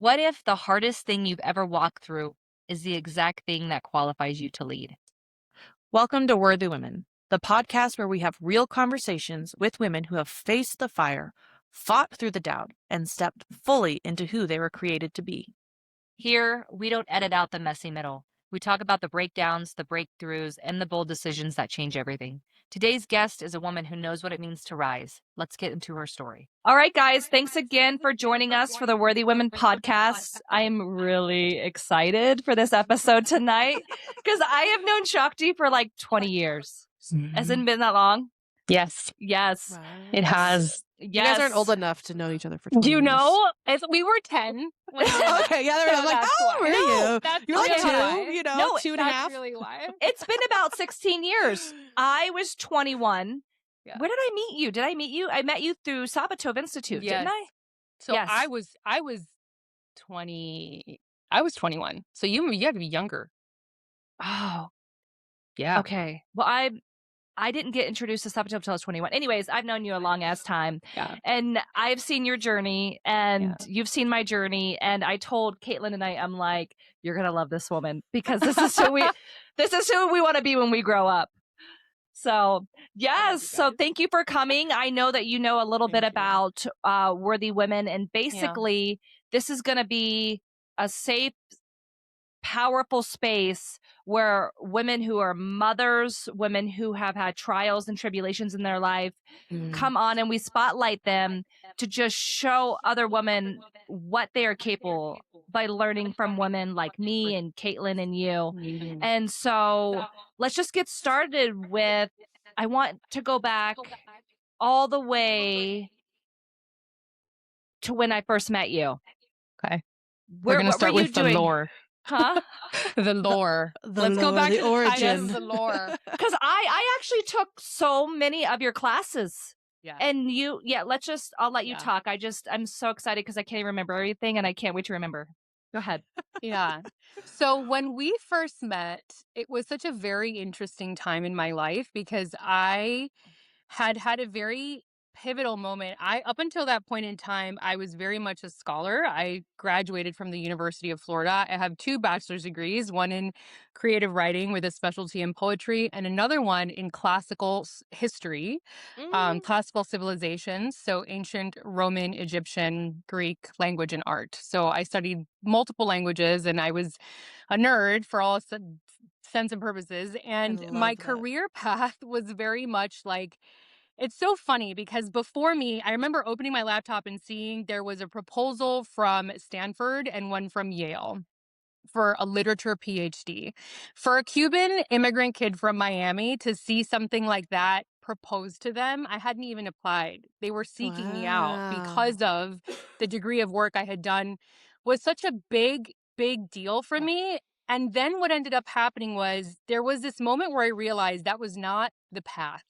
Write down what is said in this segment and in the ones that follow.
What if the hardest thing you've ever walked through is the exact thing that qualifies you to lead? Welcome to Worthy Women, the podcast where we have real conversations with women who have faced the fire, fought through the doubt, and stepped fully into who they were created to be. Here, we don't edit out the messy middle. We talk about the breakdowns, the breakthroughs, and the bold decisions that change everything. Today's guest is a woman who knows what it means to rise. Let's get into her story. All right, guys, thanks again for joining us for the Worthy Women podcast. I am really excited for this episode tonight because I have known Shakti for like 20 years. Hasn't it been that long? Yes, Yes. Wow. it has. Yes. You guys aren't old enough to know each other for 20 Do you years. know? We were 10. When Okay, yeah, I'm like, that's how why. old were you? That's You're like really why. two, you know, No, two and a half. That's really why. It's been about 16 years. I was 21. Yeah. Where did I meet you? Did I meet you? I met you through Sabatov Institute, didn't I? So Yes. I was 20. I was 21. So you had to be younger. Oh, Yeah. okay. Well, I didn't get introduced to Sabatov until I was 21. Anyways, I've known you a long ass time. Yeah. And I've seen your journey and Yeah. you've seen my journey. And I told Caitlin tonight, I'm like, you're gonna love this woman because this is who we want to be when we grow up. So yes, so thank you for coming. I know that you know a little bit Thank you. about Worthy Women, and basically this is going to be a safe, powerful space where women who are mothers, women who have had trials and tribulations in their life, come on and we spotlight them to just show other women what they are capable by learning from women like me and Caitlin and you. And so let's just get started with, I want to go back all the way to when I first met you. Okay. We're going to start with the lore. Huh? The lore. Let's go lore, back the to the origin. title of the lore. Because I actually took so many of your classes. Yeah. And I'll let you Yeah. talk. I'm so excited because I can't even remember everything and I can't wait to remember. Go ahead. Yeah. So when we first met, it was such a very interesting time in my life because I had a very pivotal moment. Up until that point in time, I was very much a scholar. I graduated from the University of Florida. I have 2 bachelor's degrees, one in creative writing with a specialty in poetry and another one in classical history, classical civilizations, so ancient Roman, Egyptian, Greek language and art. So I studied multiple languages and I was a nerd for all sense and purposes. And my love that. career path was very much like, it's so funny because before me, I remember opening my laptop and seeing there was a proposal from Stanford and one from Yale for a literature PhD. For a Cuban immigrant kid from Miami to see something like that proposed to them, I hadn't even applied. They were seeking me out because of the degree of work I had done was such a big deal for me. And then what ended up happening was there was this moment where I realized that was not the path.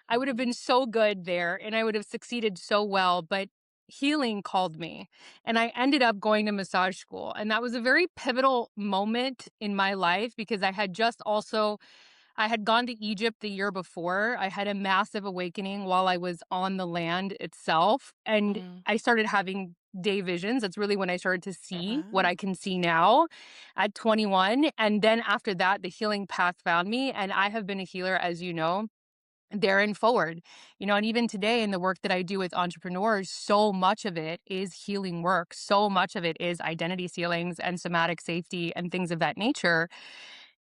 I would have been so good there and I would have succeeded so well, but healing called me and I ended up going to massage school. And that was a very pivotal moment in my life because I had gone to Egypt the year before. I had a massive awakening while I was on the land itself. And I started having day visions. That's really when I started to see what I can see now at 21. And then after that, the healing path found me. And I have been a healer, as you know, there and forward, and even today in the work that I do with entrepreneurs, so much of it is healing work. So much of it is identity ceilings and somatic safety and things of that nature.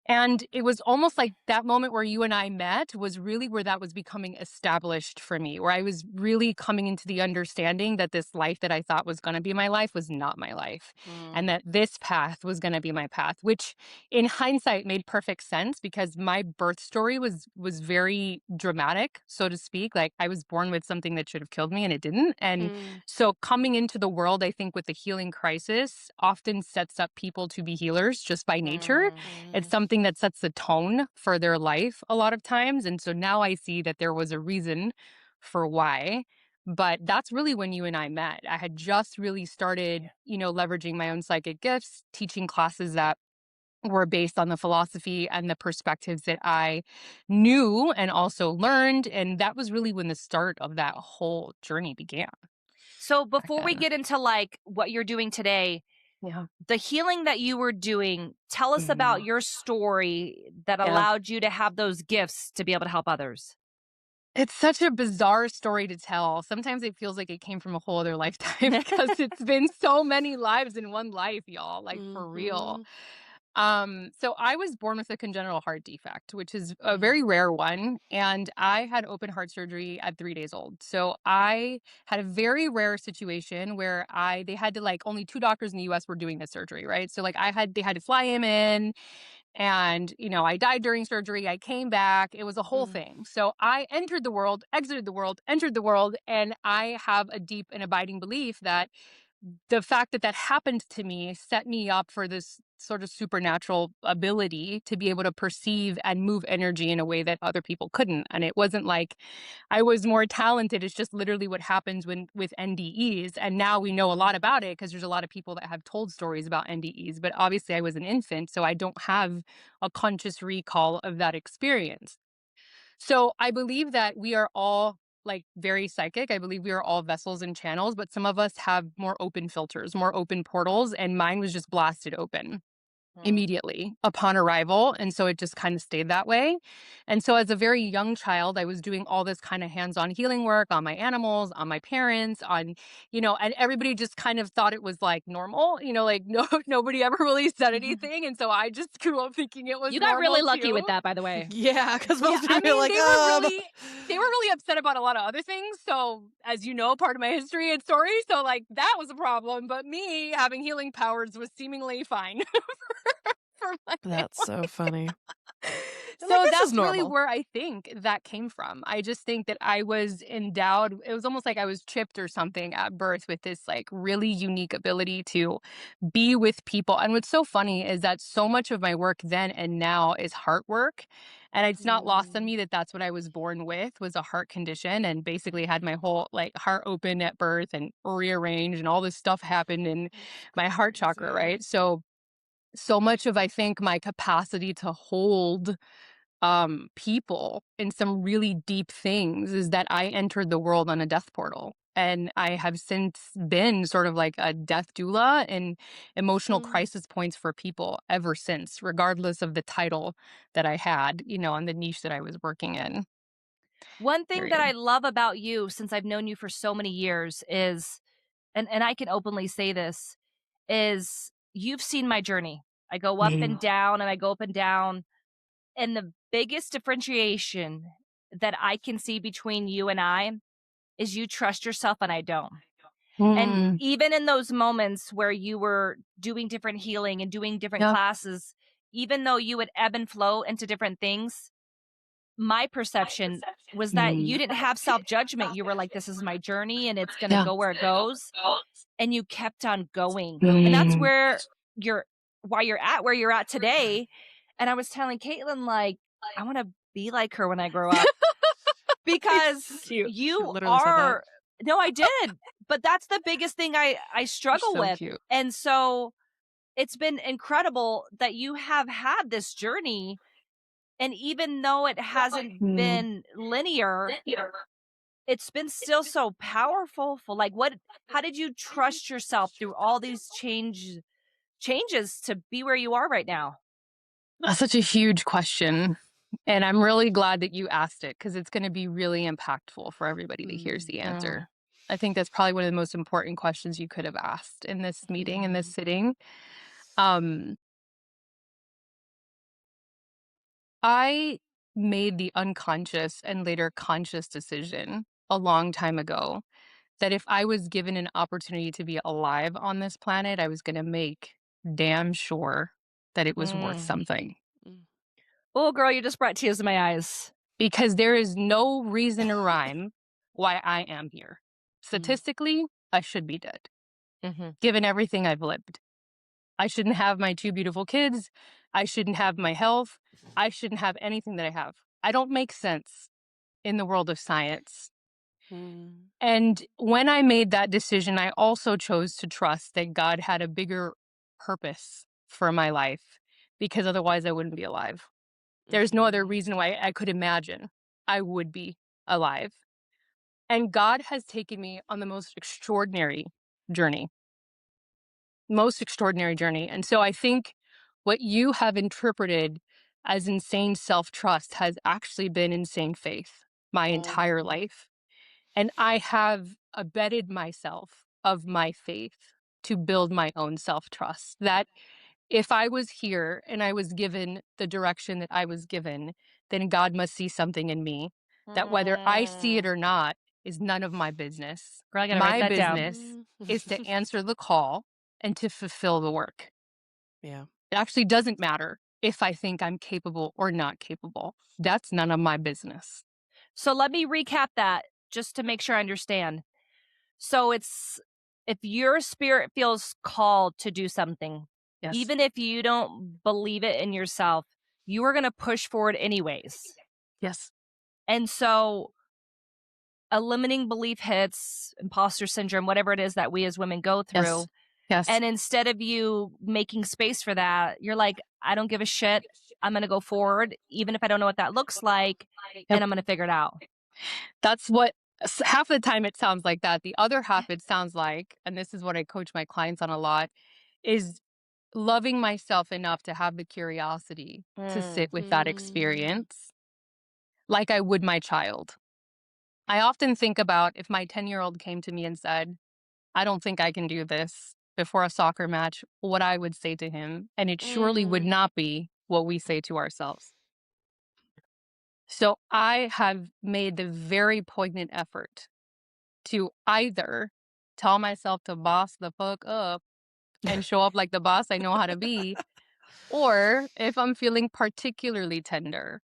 And it was almost like that moment where you and I met was really where that was becoming established for me, where I was really coming into the understanding that this life that I thought was going to be my life was not my life. And that this path was going to be my path, which in hindsight made perfect sense because my birth story was very dramatic, so to speak. Like I was born with something that should have killed me and it didn't. And so coming into the world, I think with the healing crisis often sets up people to be healers just by nature. It's something that sets the tone for their life a lot of times. And so now I see that there was a reason for why. But that's really when you and I met. I had just really started, leveraging my own psychic gifts, teaching classes that were based on the philosophy and the perspectives that I knew and also learned. And that was really when the start of that whole journey began. So before we get into like what you're doing today, the healing that you were doing, tell us about your story that allowed you to have those gifts to be able to help others. It's such a bizarre story to tell. Sometimes it feels like it came from a whole other lifetime because it's been so many lives in one life, y'all, like for real. So I was born with a congenital heart defect, which is a very rare one, and I had open heart surgery at 3 days old. So I had a very rare situation where they had to like only 2 doctors in the US were doing this surgery, right? So like they had to fly him in, and I died during surgery. I came back. It was a whole thing. So I entered the world, exited the world, entered the world, and I have a deep and abiding belief that the fact that that happened to me set me up for this sort of supernatural ability to be able to perceive and move energy in a way that other people couldn't. And it wasn't like I was more talented. It's just literally what happens with NDEs. And now we know a lot about it because there's a lot of people that have told stories about NDEs. But obviously I was an infant, so I don't have a conscious recall of that experience. So I believe that we are all like very psychic. I believe we are all vessels and channels, but some of us have more open filters, more open portals, and mine was just blasted open immediately upon arrival. And so it just kind of stayed that way. And so as a very young child, I was doing all this kind of hands-on healing work on my animals, on my parents, and everybody just kind of thought it was like normal, like no, nobody ever really said anything. And so I just grew up thinking it was You got really normal lucky too. with that, by the way. Yeah, because Yeah, most I people are mean, like, they were really upset about a lot of other things. So, as you know, part of my history and story, so like that was a problem. But me having healing powers was seemingly fine for my That's so funny. They're like, So this is that's really normal. where I think that came from. I just think that I was endowed, it was almost like I was chipped or something at birth with this like really unique ability to be with people. And what's so funny is that so much of my work then and now is heart work. And it's not lost on me that that's what I was born with, was a heart condition, and basically had my whole like heart open at birth and rearranged, and all this stuff happened in my heart chakra, right? So much of I think my capacity to hold people in some really deep things is that I entered the world on a death portal. And I have since been sort of like a death doula and emotional crisis points for people ever since, regardless of the title that I had, and the niche that I was working in. One thing that I Period. love about you, since I've known you for so many years, is, and I can openly say this, is you've seen my journey. I go up and down and I go up and down. And the biggest differentiation that I can see between you and I is you trust yourself and I don't. And Mm. even in those moments where you were doing different healing and doing different Yeah. classes, even though you would ebb and flow into different things, my perception was that you didn't have self-judgment. You were like, this is my journey and it's going to Yeah. go where it goes. And you kept on going. And that's Mm. why you're at where you're at today. And I was telling Caitlin, like, I want to be like her when I grow up because Cute. She you literally said that. are, no, I did. But that's the biggest thing I struggle So with. cute. And so it's been incredible that you have had this journey. And even though it hasn't Mm. been linear, it's been still so powerful. Like, how did you trust yourself through all these changes to be where you are right now? That's such a huge question. And I'm really glad that you asked it because it's going to be really impactful for everybody that hears the answer. I think that's probably one of the most important questions you could have asked in this meeting, in this sitting. Um, I made the unconscious and later conscious decision a long time ago that if I was given an opportunity to be alive on this planet, I was going to make damn sure that it was worth something. Oh, girl, you just brought tears to my eyes. Because there is no reason or rhyme why I am here. Statistically, I should be dead, given everything I've lived. I shouldn't have my 2 beautiful kids. I shouldn't have my health. I shouldn't have anything that I have. I don't make sense in the world of science. And when I made that decision, I also chose to trust that God had a bigger purpose for my life, because otherwise I wouldn't be alive. There's no other reason why I could imagine I would be alive. And God has taken me on the most extraordinary journey. most extraordinary journey. And so I think what you have interpreted as insane self-trust has actually been insane faith my entire life. And I have abetted myself of my faith to build my own self-trust. That if I was here and I was given the direction that I was given, then God must see something in me that whether I see it or not is none of my business. Girl, I gotta write My that down. business is to answer the call and to fulfill the work. Yeah. It actually doesn't matter if I think I'm capable or not capable. That's none of my business. So let me recap that just to make sure I understand. So it's if your spirit feels called to do something, Yes. even if you don't believe it in yourself, you are going to push forward anyways. Yes. And so a limiting belief hits, imposter syndrome, whatever it is that we as women go through. Yes. Yes. And instead of you making space for that, you're like, I don't give a shit. I'm going to go forward, even if I don't know what that looks like, and I'm going to figure it out. That's what half the time it sounds like that. The other half it sounds like, and this is what I coach my clients on a lot, is loving myself enough to have the curiosity to sit with that experience like I would my child. I often think about if my 10-year-old came to me and said, I don't think I can do this before a soccer match, what I would say to him. And it surely would not be what we say to ourselves. So I have made the very poignant effort to either tell myself to boss the fuck up and show up like the boss I know how to be, or if I'm feeling particularly tender,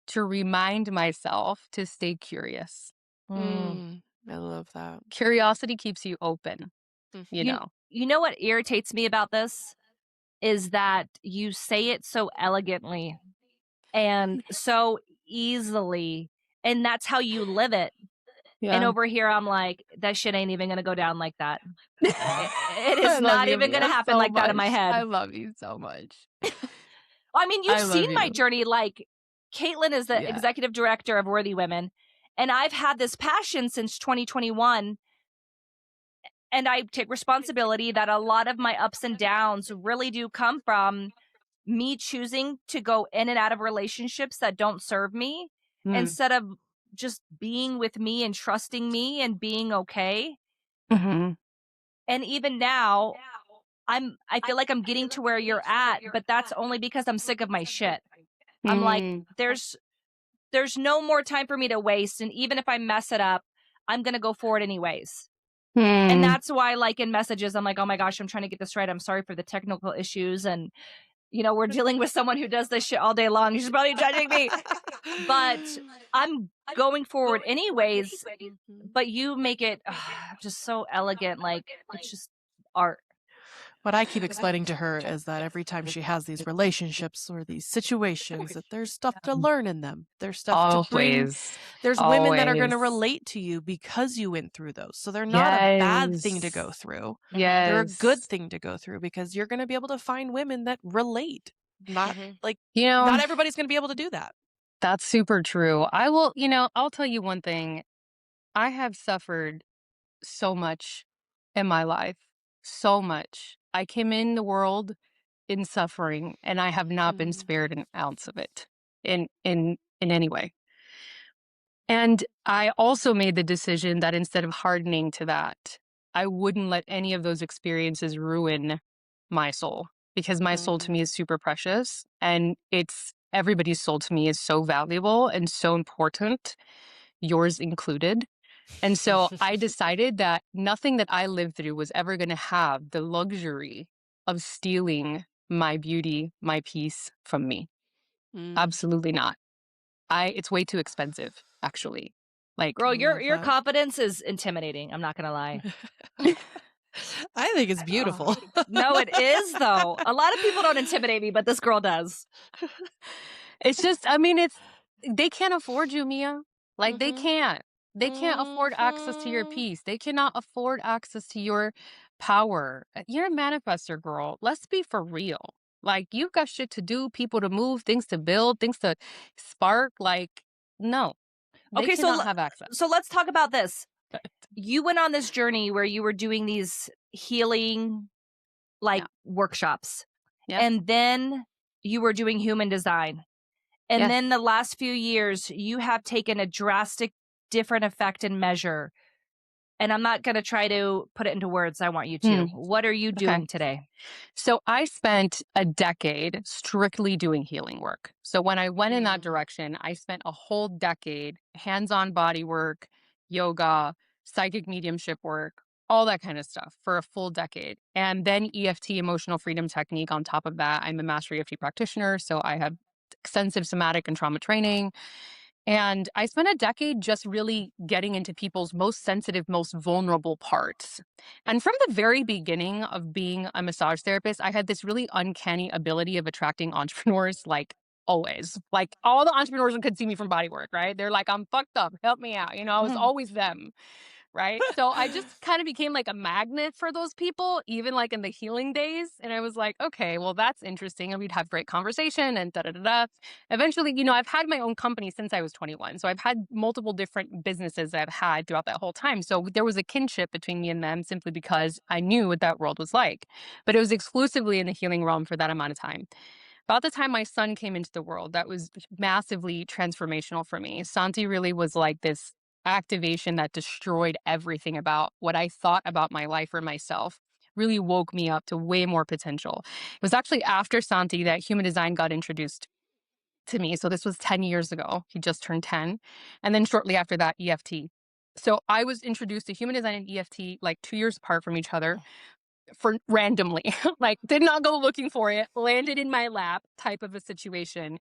to remind myself to stay curious. I love that. Curiosity keeps you open, you know. You know what irritates me about this is that you say it so elegantly and so easily, and that's how you live it. Yeah. And over here, I'm like, that shit ain't even gonna go down like that. It is I love not you, even gonna Mia, happen so like that in my much. head. I love you so much. I mean, you've I love seen my you. journey. Like, Caitlin is the Yeah. executive director of Worthy Women, and I've had this passion since 2021. And I take responsibility that a lot of my ups and downs really do come from me choosing to go in and out of relationships that don't serve me instead of just being with me and trusting me and being okay. Mhm. And even now, I feel like I'm getting to where you're at, but that's only because I'm sick of my shit. I'm like, there's no more time for me to waste, and even if I mess it up, I'm going to go forward anyways. And that's why, like, in messages, I'm like, oh my gosh, I'm trying to get this right. I'm sorry for the technical issues. And, you know, we're dealing with someone who does this shit all day long. She's probably judging me. But I'm going forward anyways. But you make it just so elegant. Like, it's just art. What I keep explaining to her is that every time she has these relationships or these situations, that there's stuff to learn in them. There's stuff to bring. Always. There's women that are going to Always. relate to you because you went through those. So they're not a bad thing to go through. They're a good thing to go through because you're going to be able to find women that relate. Not like, You know, not everybody's going to be able to do that. that's super true. I'll tell you one thing. I have suffered so much in my life. So much. I came in the world in suffering and I have not been spared an ounce of it in any way. And I also made the decision that instead of hardening to that, I wouldn't let any of those experiences ruin my soul, because my soul to me is super precious, and everybody's soul to me is so valuable and so important, yours included. And so I decided that nothing that I lived through was ever going to have the luxury of stealing my beauty, my peace from me. Absolutely not. It's way too expensive, actually. Like, Girl, your confidence is intimidating. I'm not going to lie. I think it's beautiful. No, it is, though. A lot of people don't intimidate me, but this girl does. It's just, they can't afford you, Mia. Like, they can't. They can't afford access to your peace. They cannot afford access to your power. You're a manifester, girl. Let's be for real. Like, you've got shit to do, people to move, things to build, things to spark. Like, no. They cannot have access. So let's talk about this. You went on this journey where you were doing these healing, like workshops. Yeah. And then you were doing human design. And then the last few years, you have taken a drastic different effect and measure. And I'm not going to try to put it into words. I want you to. What are you doing today? So I spent a decade strictly doing healing work. So when I went in that direction, I spent a whole decade hands-on body work, yoga, psychic mediumship work, all that kind of stuff for a full decade. And then EFT, emotional freedom technique on top of that. I'm a master EFT practitioner, so I have extensive somatic and trauma training. And I spent a decade just really getting into people's most sensitive, most vulnerable parts. And from the very beginning of being a massage therapist, I had this really uncanny ability of attracting entrepreneurs, like always. Like all the entrepreneurs could see me from body work, right? They're like, I'm fucked up. Help me out. I was always them. Right. So I just kind of became like a magnet for those people, even like in the healing days. And I was like, okay, well, that's interesting. And we'd have great conversation and da da da da. Eventually, I've had my own company since I was 21. So I've had multiple different businesses that I've had throughout that whole time. So there was a kinship between me and them simply because I knew what that world was like. But it was exclusively in the healing realm for that amount of time. About the time my son came into the world, that was massively transformational for me. Santi really was like this activation that destroyed everything about what I thought about my life or myself. Really woke me up to way more potential. It was actually after Santi that human design got introduced to me. So this was 10 years ago. He just turned 10. And then shortly after that, EFT. So I was introduced to human design and EFT like 2 years apart from each other for randomly, like did not go looking for it, landed in my lap type of a situation.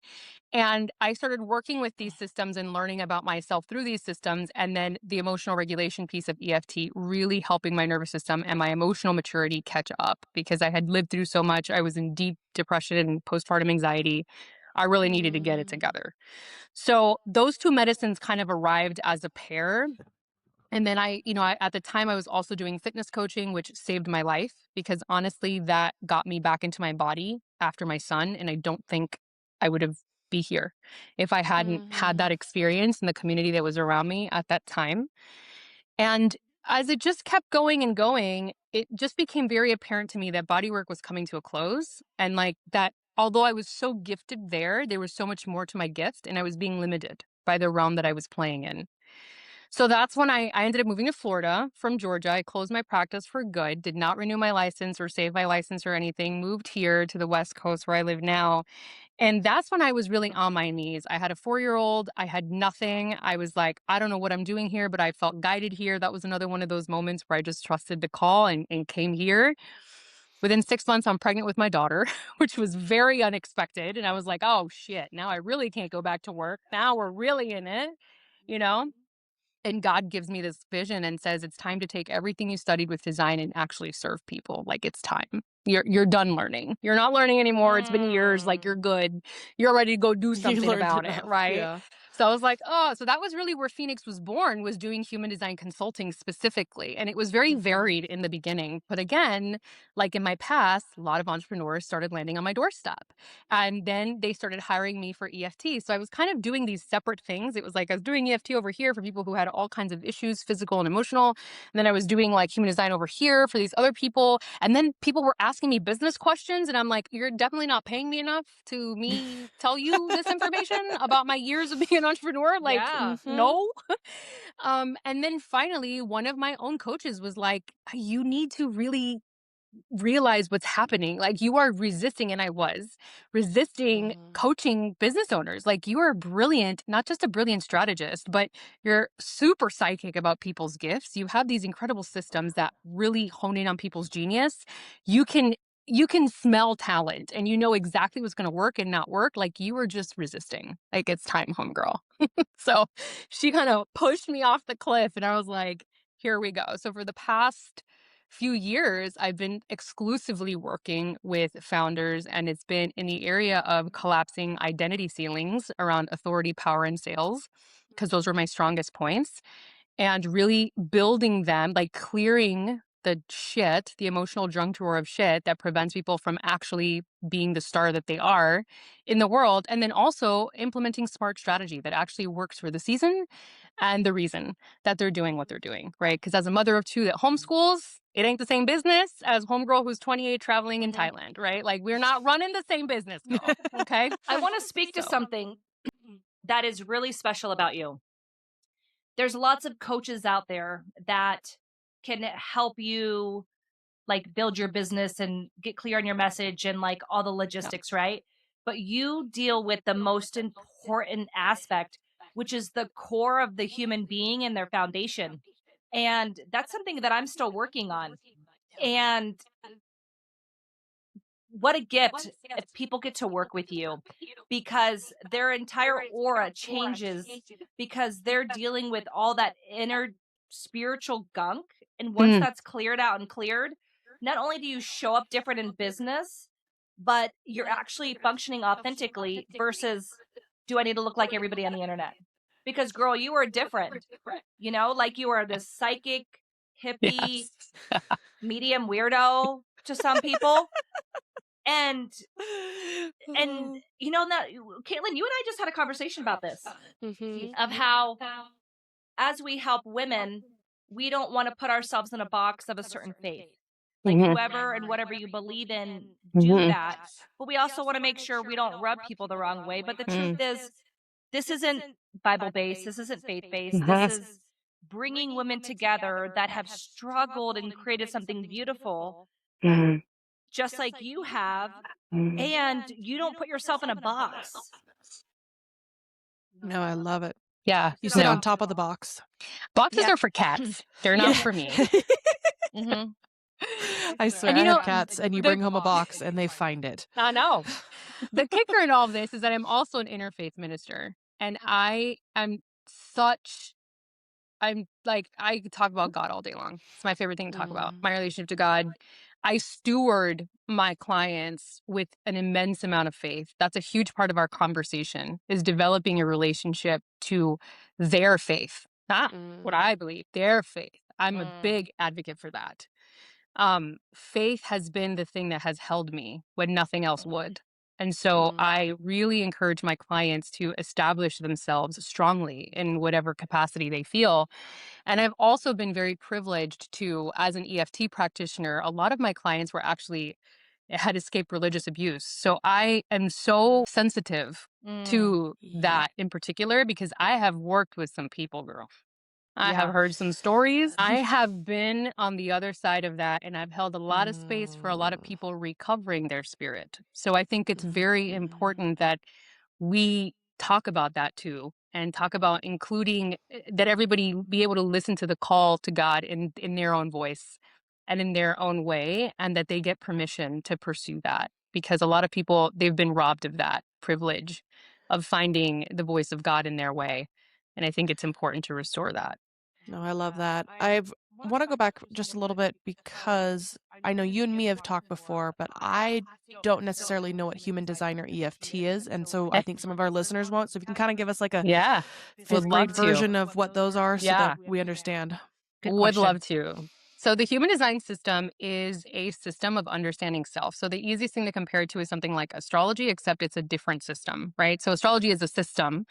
And I started working with these systems and learning about myself through these systems. And then the emotional regulation piece of EFT really helping my nervous system and my emotional maturity catch up because I had lived through so much. I was in deep depression and postpartum anxiety. I really needed to get it together. So those two medicines kind of arrived as a pair. And then at the time I was also doing fitness coaching, which saved my life because honestly, that got me back into my body after my son. And I don't think I would have be here if I hadn't had that experience in the community that was around me at that time. And as it just kept going and going, it just became very apparent to me that bodywork was coming to a close. And like that, although I was so gifted there was so much more to my gift and I was being limited by the realm that I was playing in. So that's when I ended up moving to Florida from Georgia. I closed my practice for good, did not renew my license or save my license or anything, moved here to the West Coast where I live now. And that's when I was really on my knees. I had a 4-year-old. I had nothing. I was like, I don't know what I'm doing here, but I felt guided here. That was another one of those moments where I just trusted the call and came here. Within 6 months, I'm pregnant with my daughter, which was very unexpected. And I was like, oh, shit, now I really can't go back to work. Now we're really in it, you know? And God gives me this vision and says, it's time to take everything you studied with design and actually serve people. Like it's time. You're done learning. You're not learning anymore. It's been years. Like you're good. You're ready to go do something about it. Right. Yeah. So I was like, oh, so that was really where Phoenix was born, was doing human design consulting specifically. And it was very varied in the beginning. But again, like in my past, a lot of entrepreneurs started landing on my doorstep. And then they started hiring me for EFT. So I was kind of doing these separate things. It was like I was doing EFT over here for people who had all kinds of issues, physical and emotional. And then I was doing like human design over here for these other people. And then people were asking me business questions. And I'm like, you're definitely not paying me enough to me tell you this information about my years of being an entrepreneur. Like, no. And then finally, one of my own coaches was like, you need to really realize what's happening. Like you are resisting, and I was resisting coaching business owners. Like you are brilliant, not just a brilliant strategist, but you're super psychic about people's gifts. You have these incredible systems that really hone in on people's genius. You can smell talent and you know exactly what's going to work and not work. Like you were just resisting. Like it's time, homegirl. So she kind of pushed me off the cliff and I was like, here we go. So for the past few years, I've been exclusively working with founders, and it's been in the area of collapsing identity ceilings around authority, power, and sales, because those were my strongest points, and really building them, like clearing the shit, the emotional junk drawer of shit that prevents people from actually being the star that they are in the world. And then also implementing smart strategy that actually works for the season and the reason that they're doing what they're doing, right? Because as a mother of two that homeschools, it ain't the same business as homegirl who's 28 traveling in Thailand, right? Like, we're not running the same business, girl. Okay. I want to speak to something that is really special about you. There's lots of coaches out there that can help you like build your business and get clear on your message and like all the logistics, right? But you deal with the most important aspect, which is the core of the human being and their foundation. And that's something that I'm still working on. And what a gift if people get to work with you, because their entire aura changes because they're dealing with all that inner spiritual gunk. And once that's cleared out and cleared, not only do you show up different in business, but you're actually functioning authentically versus, do I need to look like everybody on the internet? Because girl, you are different, you know, like you are this psychic hippie medium weirdo to some people. And you know, that Caitlin, you and I just had a conversation about this, of how as we help women, we don't want to put ourselves in a box of a certain faith. Like whoever and whatever you believe in, do that. But we also want to make sure we don't rub people the wrong way. But the truth is, this isn't Bible-based. This isn't faith-based. This is bringing women together that have struggled and created something beautiful, just like you have, and you don't put yourself in a box. No, I love it. Yeah. You sit on top of the box. Boxes are for cats. They're not for me. I swear, And I have cats, and you bring home a box, and they find it. I know. The kicker in all of this is that I'm also an interfaith minister, and I talk about God all day long. It's my favorite thing to talk about, my relationship to God. I steward my clients with an immense amount of faith. That's a huge part of our conversation, is developing a relationship to their faith, not what I believe, their faith. I'm a big advocate for that. Faith has been the thing that has held me when nothing else would. And so I really encourage my clients to establish themselves strongly in whatever capacity they feel. And I've also been very privileged to, as an EFT practitioner, a lot of my clients had escaped religious abuse. So I am so sensitive to that in particular, because I have worked with some people, girl. I have heard some stories. I have been on the other side of that, and I've held a lot of space for a lot of people recovering their spirit. So I think it's very important that we talk about that too, and talk about including that everybody be able to listen to the call to God in their own voice and in their own way, and that they get permission to pursue that, because a lot of people, they've been robbed of that privilege of finding the voice of God in their way. And I think it's important to restore that. No, I love that. I want to go back just a little bit, because I know you and me have talked before, but I don't necessarily know what human design or EFT is. And so I think some of our listeners won't. So if you can kind of give us like a fifth grade version of what those are, so that we understand. Would love to. So the human design system is a system of understanding self. So the easiest thing to compare it to is something like astrology, except it's a different system, right? So astrology is a system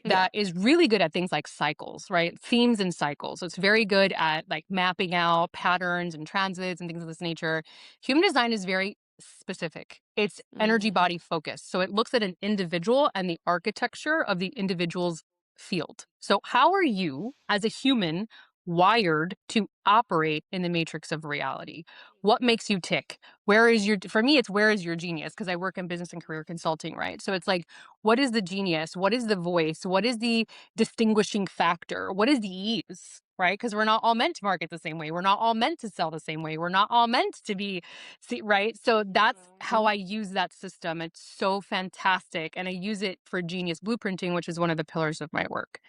that is really good at things like cycles, right? Themes and cycles. So it's very good at like mapping out patterns and transits and things of this nature. Human design is very specific. It's energy body focused. So it looks at an individual and the architecture of the individual's field. So how are you as a human wired to operate in the matrix of reality? What makes you tick? For me, it's where is your genius? Because I work in business and career consulting, right? So it's like, what is the genius? What is the voice? What is the distinguishing factor? What is the ease, right? Because we're not all meant to market the same way. We're not all meant to sell the same way. We're not all meant to be, right? So that's how I use that system. It's so fantastic. And I use it for genius blueprinting, which is one of the pillars of my work.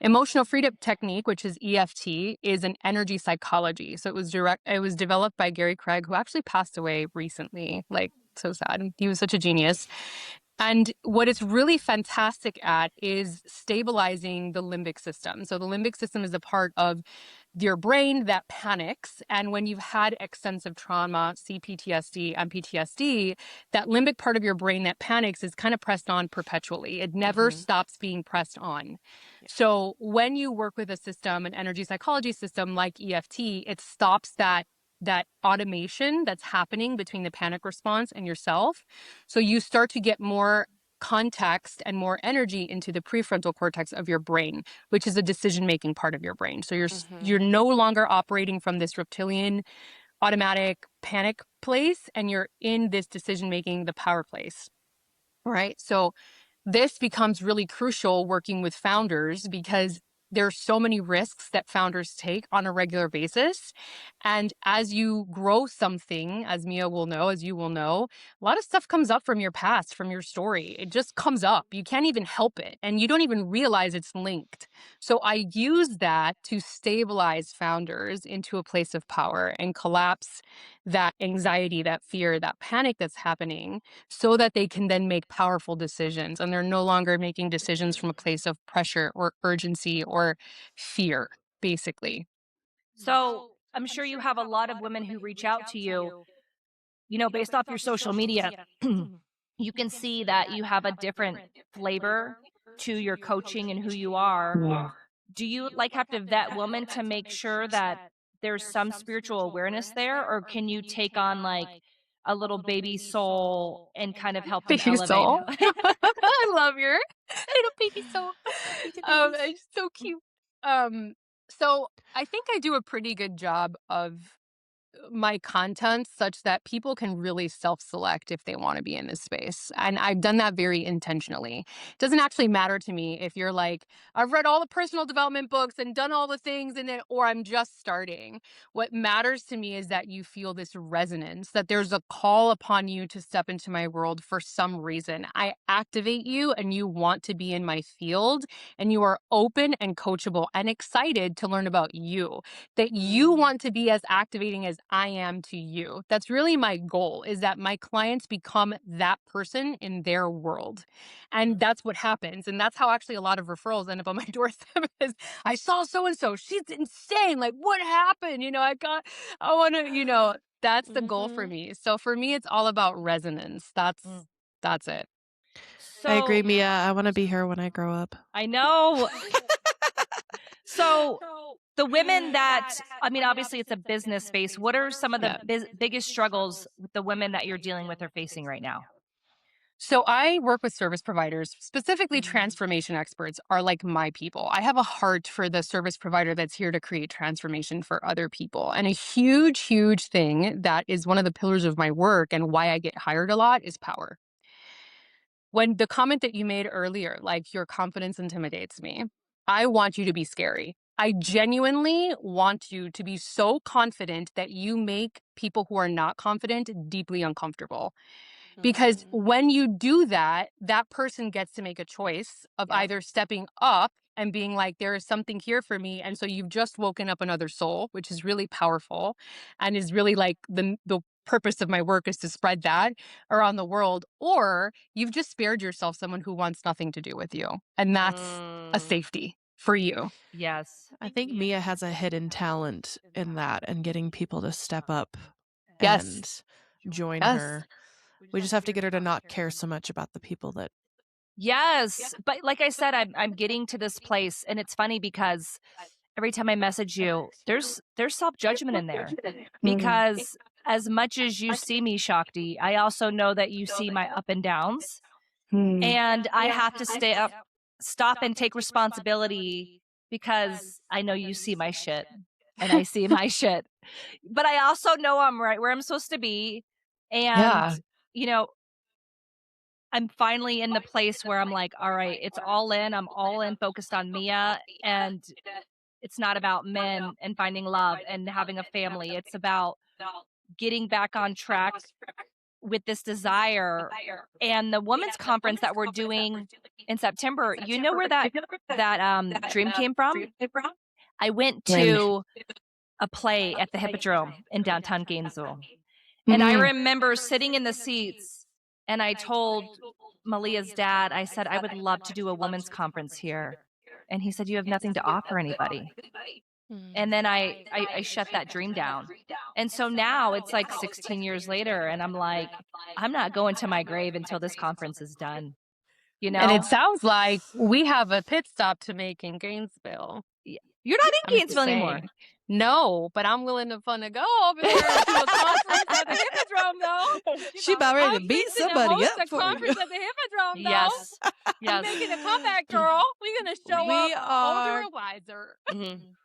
Emotional freedom technique, which is EFT, is an energy psychology. So it was developed by Gary Craig, who actually passed away recently. Like, so sad. He was such a genius. And what it's really fantastic at is stabilizing the limbic system. So the limbic system is a part of your brain that panics. And when you've had extensive trauma, CPTSD and PTSD, that limbic part of your brain that panics is kind of pressed on perpetually. It never stops being pressed on. So when you work with a system, an energy psychology system like EFT, it stops that that automation that's happening between the panic response and yourself. So you start to get more context and more energy into the prefrontal cortex of your brain, which is a decision-making part of your brain. So you're no longer operating from this reptilian automatic panic place, and you're in this decision-making, the power place. Right. So this becomes really crucial working with founders because there's so many risks that founders take on a regular basis. And as you grow something, as Mia will know, as you will know, a lot of stuff comes up from your past, from your story. It just comes up. You can't even help it. And you don't even realize it's linked. So I use that to stabilize founders into a place of power and collapse that anxiety, that fear, that panic that's happening so that they can then make powerful decisions. And they're no longer making decisions from a place of pressure or urgency or fear, basically. So I'm sure you have a lot of women who reach out to you, based off your social media. You can see that you have a different flavor to your coaching and who you are. Yeah. Do you have to vet women to make sure that there's some spiritual awareness there, or can you take on a little baby soul and kind of help them Baby elevate? soul. I love your little baby soul. It's so cute. So I think I do a pretty good job of my content such that people can really self-select if they want to be in this space. And I've done that very intentionally. It doesn't actually matter to me if you're like, I've read all the personal development books and done all the things and then, or I'm just starting. What matters to me is that you feel this resonance, that there's a call upon you to step into my world for some reason. I activate you and you want to be in my field and you are open and coachable and excited to learn about you, that you want to be as activating as I am to you. That's really my goal, is that my clients become that person in their world. And that's what happens. And that's how actually a lot of referrals end up on my doorstep is I saw so-and-so, she's insane. Like, what happened? I want to, that's the goal for me. So for me, it's all about resonance. That's it. So I agree, Mia. I want to be her when I grow up. I know. So the women that, obviously it's a business space. What are some of the biggest struggles with the women that you're dealing with or facing right now? So I work with service providers, specifically transformation experts are like my people. I have a heart for the service provider that's here to create transformation for other people. And a huge, huge thing that is one of the pillars of my work and why I get hired a lot is power. When the comment that you made earlier, like your confidence intimidates me, I want you to be scary. I genuinely want you to be so confident that you make people who are not confident deeply uncomfortable. Because when you do that, that person gets to make a choice of either stepping up and being like, there is something here for me. And so you've just woken up another soul, which is really powerful and is really like the purpose of my work is to spread that around the world. Or you've just spared yourself someone who wants nothing to do with you. And that's a safety for you. Yes. I think Mia has a hidden talent in that and getting people to step up Yes. and join her. We just have to get her to not care so much about the people that. Yes. But like I said, I'm getting to this place, and it's funny because every time I message you, there's self-judgment in there. Because as much as you see me, Shakti, I also know that you see my up and downs. And I have to stop and take responsibility because I know you see my shit and I see my shit. But I also know I'm right where I'm supposed to be. And, I'm finally in the place where I'm like, all right, it's all in. I'm all in, focused on Mia. And it's not about men and finding love and having a family. It's about getting back on track with this desire. And the women's conference that we're doing in September, you know where that dream came from? I went to a play at the Hippodrome in downtown Gainesville. And I remember sitting in the seats and I told Malia's dad, I said, I would love to do a women's conference here. And he said, you have nothing to offer anybody. And then I shut that dream down. And so now it's like 16 years later, and I'm like, I'm not going to my grave until this conference is done. And it sounds like we have a pit stop to make in Gainesville. You're not in Gainesville anymore. No, but I'm willing to fun to go over there to a conference at the Hippodrome, though. She about ready to beat somebody host up a for conference you. at the Hippodrome, though. Yes. You Yes. making a comeback, girl. We're gonna show We up are older and wiser.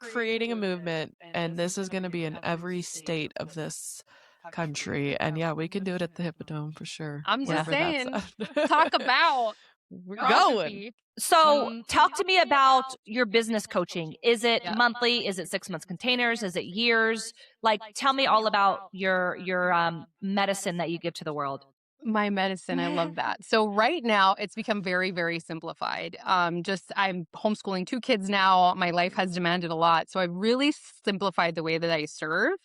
creating a movement, and this is going to be in every state of this country. And yeah, we can do it at the Hippodome for sure. I'm just wherever that's saying, at. talk about We're going. philosophy. So, talk to me about your business coaching. Is it Yeah. monthly? Is it 6 months containers? Is it years? Like, tell me all about your medicine that you give to the world. My medicine, I love that. So right now it's become very, very simplified. Just I'm homeschooling 2 kids now. My life has demanded a lot. So I've really simplified the way that I serve,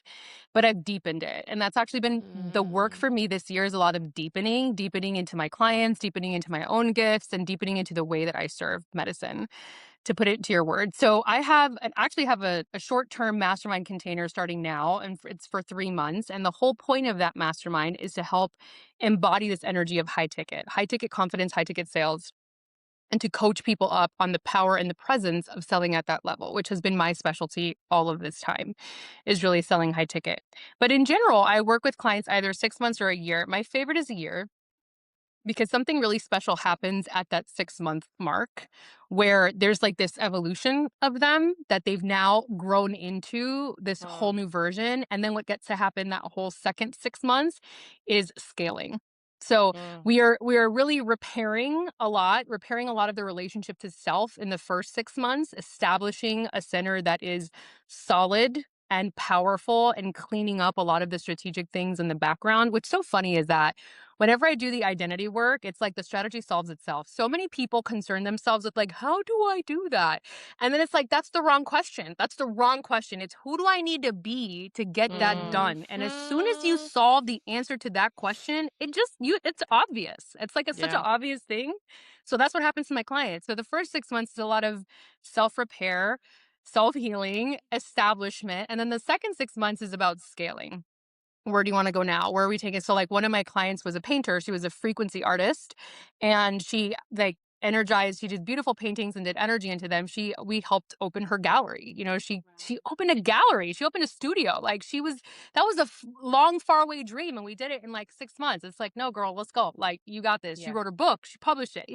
but I've deepened it. And that's actually been the work for me this year is a lot of deepening into my clients, deepening into my own gifts, and deepening into the way that I serve medicine, to put it to your word. So I actually have a short-term mastermind container starting now, and it's for 3 months. And the whole point of that mastermind is to help embody this energy of high ticket confidence, high ticket sales, and to coach people up on the power and the presence of selling at that level, which has been my specialty all of this time, is really selling high ticket. But in general, I work with clients either 6 months or a year. My favorite is a year, because something really special happens at that 6-month mark where there's like this evolution of them that they've now grown into this whole new version. And then what gets to happen that whole second 6 months is scaling. So we are really repairing a lot of the relationship to self in the first 6 months, establishing a center that is solid and powerful, and cleaning up a lot of the strategic things in the background. What's so funny is that whenever I do the identity work, it's like the strategy solves itself. So many people concern themselves with like, how do I do that? And then it's like, that's the wrong question. That's the wrong question. It's who do I need to be to get that done? And as soon as you solve the answer to that question, it's obvious. It's like such an obvious thing. So that's what happens to my clients. So the first 6 months is a lot of self-repair, self-healing, establishment. And then the second 6 months is about scaling. Where do you want to go now? Where are we taking? So like one of my clients was a painter. She was a frequency artist, and she she did beautiful paintings and did energy into them. We helped open her gallery. She opened a gallery. She opened a studio. Like that was a long, far away dream. And we did it in like 6 months. It's like, no, girl, let's go. Like, you got this. She wrote a book. She published it,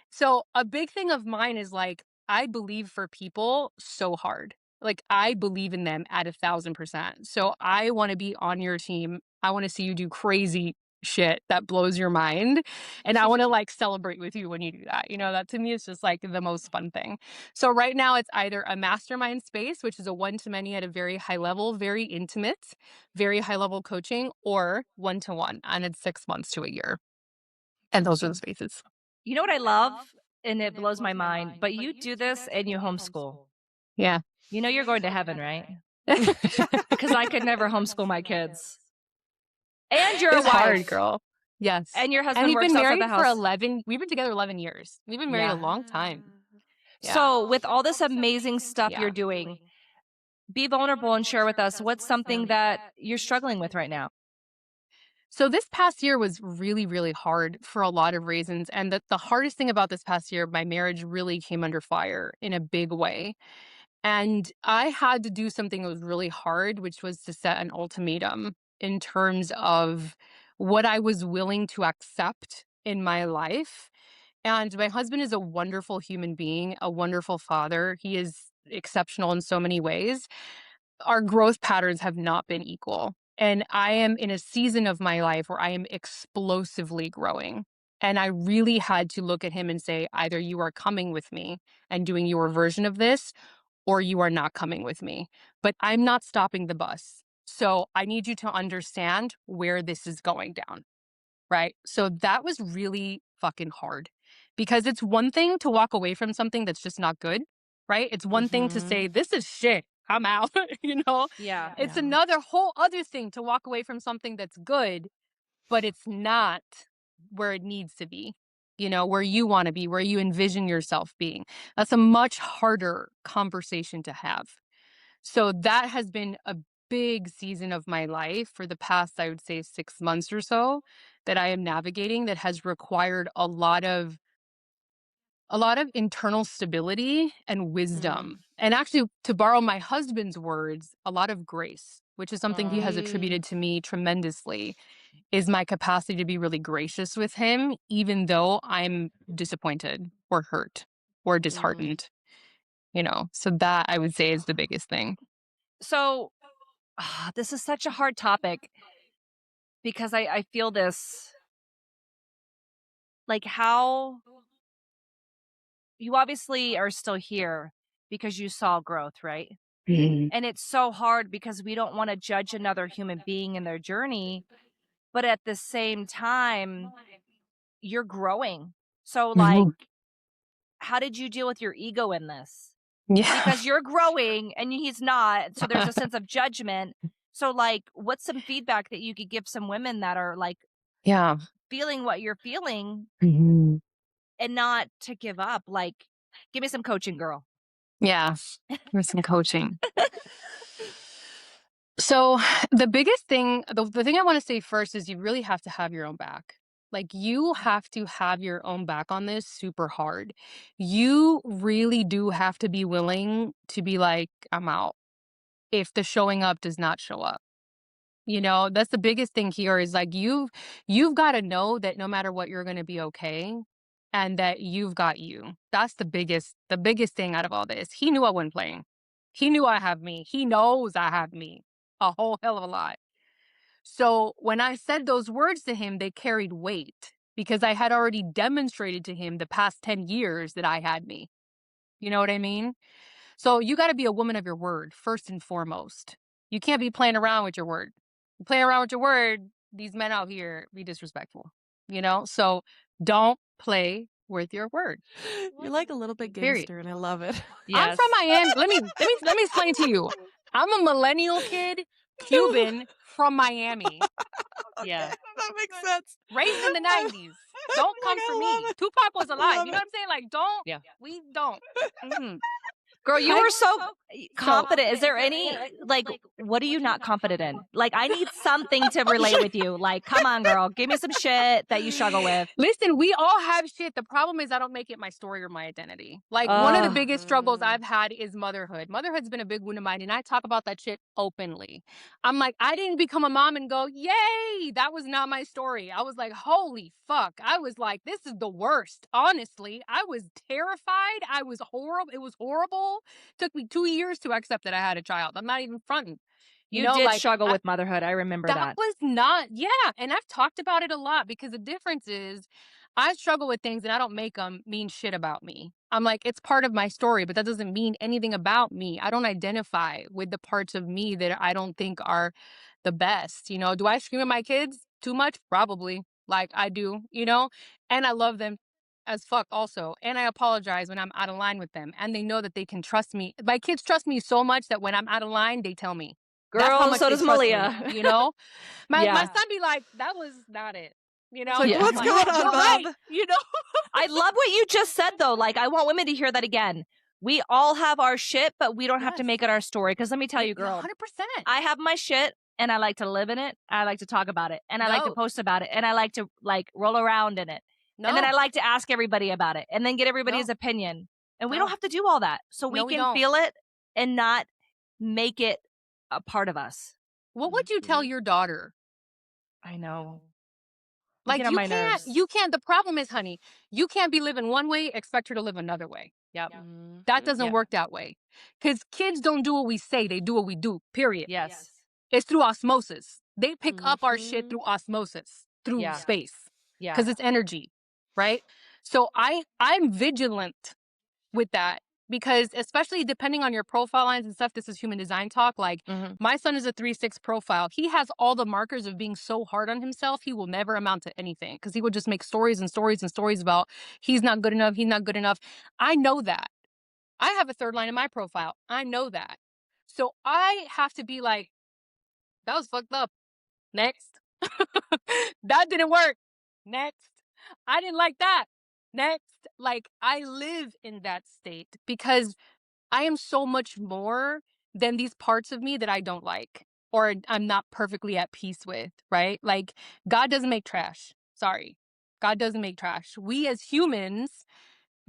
So a big thing of mine is like, I believe for people so hard. Like, I believe in them at 1,000%. So I want to be on your team. I want to see you do crazy shit that blows your mind. And I want to like celebrate with you when you do that. That to me is just like the most fun thing. So right now it's either a mastermind space, which is a one-to-many at a very high level, very intimate, very high level coaching, or one-to-one. And it's 6 months to a year. And those are the spaces. You know what I love? And it blows my mind, but you do this and you homeschool. Yeah. You know you're going to heaven, right? Because I could never homeschool my kids. And you're It's a wife. hard, girl. Yes. And your And husband we've works been outside married the for house. 11. We've been together 11 years. We've been married Yeah. a long time. Yeah. So with all this amazing stuff Yeah. you're doing, be vulnerable and share with us what's something that you're struggling with right now. So this past year was really, really hard for a lot of reasons. And the hardest thing about this past year, my marriage really came under fire in a big way. And I had to do something that was really hard, which was to set an ultimatum in terms of what I was willing to accept in my life. And my husband is a wonderful human being, a wonderful father. He is exceptional in so many ways. Our growth patterns have not been equal. And I am in a season of my life where I am explosively growing. And I really had to look at him and say, either you are coming with me and doing your version of this, or you are not coming with me. But I'm not stopping the bus. So I need you to understand where this is going down. Right. So that was really fucking hard, because it's one thing to walk away from something that's just not good. Right. It's one thing to say, this is shit, I'm out. Yeah. It's another whole other thing to walk away from something that's good, but it's not where it needs to be, where you want to be, where you envision yourself being. That's a much harder conversation to have. So that has been a big season of my life for the past, I would say, 6 months or so, that I am navigating, that has required a lot of a lot of internal stability and wisdom. And actually, to borrow my husband's words, a lot of grace, which is something he has attributed to me tremendously, is my capacity to be really gracious with him, even though I'm disappointed or hurt or disheartened, you know? So that I would say is the biggest thing. So this is such a hard topic because I feel this, like, how you obviously are still here because you saw growth, right? And it's so hard because we don't want to judge another human being in their journey, but at the same time, you're growing. So, like, how did you deal with your ego in this? Yeah. Because you're growing and he's not. So there's a sense of judgment. So, like, what's some feedback that you could give some women that are, like, feeling what you're feeling and not to give up? Like, give me some coaching, girl. Yeah, for some coaching. So the biggest thing, the thing I want to say first is you really have to have your own back. Like, you have to have your own back on this super hard. You really do have to be willing to be like, I'm out if the showing up does not show up. You know, that's the biggest thing here is like you've got to know that no matter what, you're going to be okay and that you've got you. That's the biggest thing out of all this. He knew I wasn't playing. He knew I have me. He knows I have me a whole hell of a lot. So when I said those words to him, they carried weight because I had already demonstrated to him the past 10 years that I had me. You know what I mean? So you got to be a woman of your word first and foremost. You can't be playing around with your word. You play around with your word, these men out here be disrespectful, you know? So don't play with your word. You're like a little bit gangster, and I love it. I'm from Miami. Let me explain to you. I'm a millennial kid, Cuban from Miami. Yeah, that makes sense. Raised in the 90s. Don't come for me. Tupac was alive. You know what I'm saying? Like, don't. Yeah. We don't. Girl, you were so confident. Is there any, like, what are you not confident in? Like, I need something to relate with you. Like, come on, girl. Give me some shit that you struggle with. Listen, we all have shit. The problem is I don't make it my story or my identity. Like, one of the biggest struggles I've had is motherhood. Motherhood's been a big wound of mine, and I talk about that shit openly. I'm like, I didn't become a mom and go, yay! That was not my story. I was like, holy fuck. I was like, this is the worst. Honestly, I was terrified. I was horrible. It was horrible. Took me 2 years to accept that I had a child. I'm not even fronting. You know, did like, struggle with motherhood. I remember that. That was not, yeah. And I've talked about it a lot because the difference is I struggle with things and I don't make them mean shit about me. I'm like, it's part of my story, but that doesn't mean anything about me. I don't identify with the parts of me that I don't think are the best. You know, do I scream at my kids too much? Probably. Like, I do, you know, and I love them as fuck also. And I apologize when I'm out of line with them. And they know that they can trust me. My kids trust me so much that when I'm out of line, they tell me. Girl, so does Malia. Me, you know? My son be like, that was not it. You know? Like, what's going on, Bob? Right, you know? I love what you just said, though. Like, I want women to hear that again. We all have our shit, but we don't have to make it our story. Because let me tell you, girl. 100%. I have my shit, and I like to live in it. I like to talk about it. And I like to post about it. And I like to, like, roll around in it. And then I like to ask everybody about it. And then get everybody's opinion. And we don't have to do all that. So we can feel it and not make it a part of us. What would you tell your daughter? I know. Like, you can't, the problem is, honey, you can't be living one way, expect her to live another way. Yep. That doesn't work that way. Because kids don't do what we say, they do what we do, period. Yes. It's through osmosis. They pick up our shit through osmosis, through space. Yeah. Because it's energy, right? So I'm vigilant with that. Because especially depending on your profile lines and stuff, this is human design talk. Like, my son is a 3/6 profile. He has all the markers of being so hard on himself. He will never amount to anything because he would just make stories and stories and stories about he's not good enough. He's not good enough. I know that. I have a third line in my profile. I know that. So I have to be like, that was fucked up. Next. That didn't work. Next. I didn't like that. Next. Like, I live in that state because I am so much more than these parts of me that I don't like or I'm not perfectly at peace with, right? Like, God doesn't make trash. Sorry. God doesn't make trash. We as humans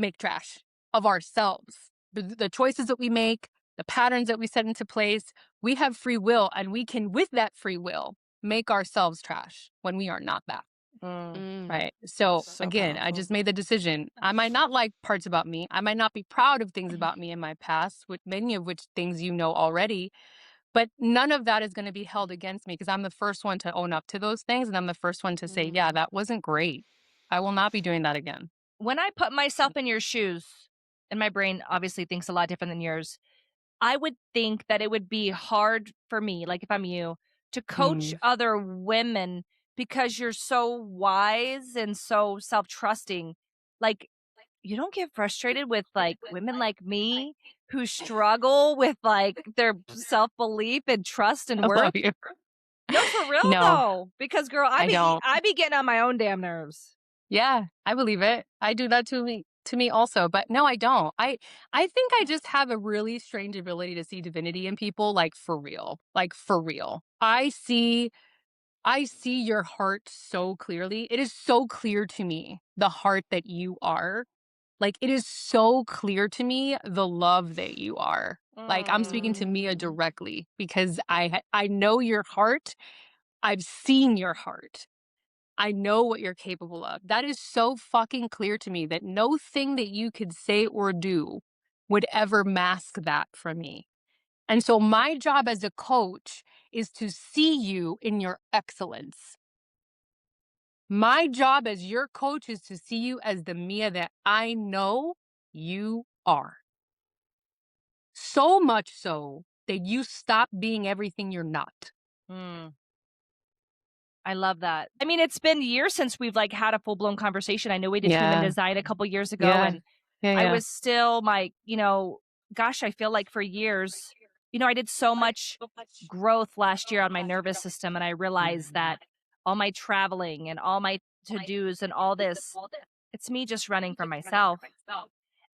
make trash of ourselves. The choices that we make, the patterns that we set into place, we have free will, and we can, with that free will, make ourselves trash when we are not that. Right. So again, I just made the decision. I might not like parts about me. I might not be proud of things about me in my past, with many of which things you know already. But none of that is going to be held against me because I'm the first one to own up to those things. And I'm the first one to say, yeah, that wasn't great. I will not be doing that again. When I put myself in your shoes, and my brain obviously thinks a lot different than yours, I would think that it would be hard for me, like if I'm you, to coach other women because you're so wise and so self-trusting. Like, you don't get frustrated with like women like me who struggle with like their self-belief and trust and I love worth. you. No, for real No, though, because girl, I don't. I be getting on my own damn nerves. Yeah, I believe it. I do that to me also, but no, I don't. I think I just have a really strange ability to see divinity in people, like for real. Like for real. I see your heart so clearly. It is so clear to me, the heart that you are. Like, it is so clear to me, the love that you are. Like, I'm speaking to Mia directly because I know your heart. I've seen your heart. I know what you're capable of. That is so fucking clear to me that no thing that you could say or do would ever mask that from me. And so my job as a coach is to see you in your excellence. My job as your coach is to see you as the Mia that I know you are. So much so that you stop being everything you're not. I love that. I mean, it's been years since we've like had a full blown conversation. I know we did human design a couple years ago, and I was still my, gosh, I feel like for years, I did so much growth last year on my nervous system, and I realized that all my traveling and all my to dos and all this, it's me just running from myself.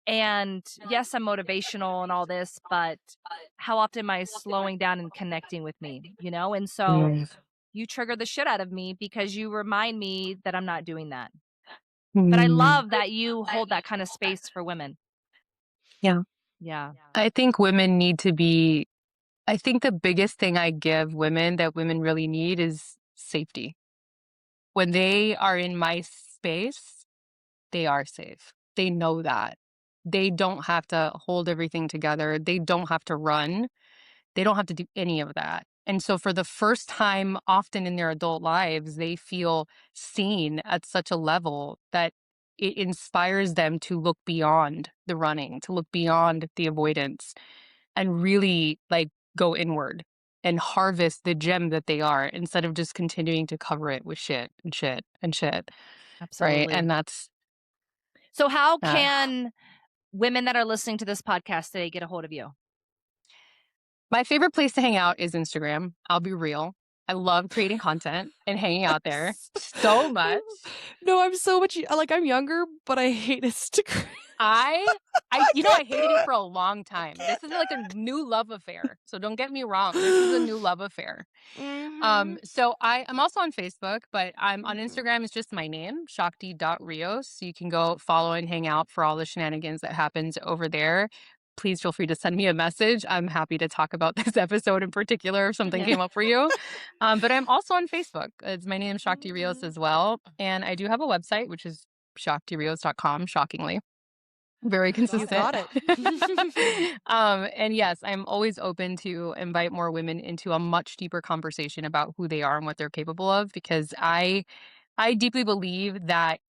And yes, I'm motivational and all this, but how often am I slowing down and connecting with me, And so you trigger the shit out of me because you remind me that I'm not doing that. But I love that you hold that kind of space for women. Yeah. Yeah. I think women need to be, I think the biggest thing I give women that women really need is safety. When they are in my space, they are safe. They know that. They don't have to hold everything together. They don't have to run. They don't have to do any of that. And so for the first time, often in their adult lives, they feel seen at such a level that it inspires them to look beyond the running, to look beyond the avoidance, and really like go inward and harvest the gem that they are instead of just continuing to cover it with shit and shit and shit. Absolutely. Right. And that's so how can women that are listening to this podcast today get a hold of you? my favorite place to hang out is Instagram. I'll be real. I love creating content and hanging out there so much. No, I'm so much like I'm younger, but I hate Instagram. I hated it for a long time. This is like a new love affair. So don't get me wrong. This is a new love affair. So I'm also on Facebook, but I'm on Instagram. It's just my name, Shakti.Rios. So you can go follow and hang out for all the shenanigans that happens over there. Please feel free to send me a message. I'm happy to talk about this episode in particular if something came up for you. But I'm also on Facebook. It's my name, Shakti Rios, as well. And I do have a website, which is ShaktiRios.com, shockingly. Very consistent. You got it. And yes, I'm always open to invite more women into a much deeper conversation about who they are and what they're capable of, because I deeply believe that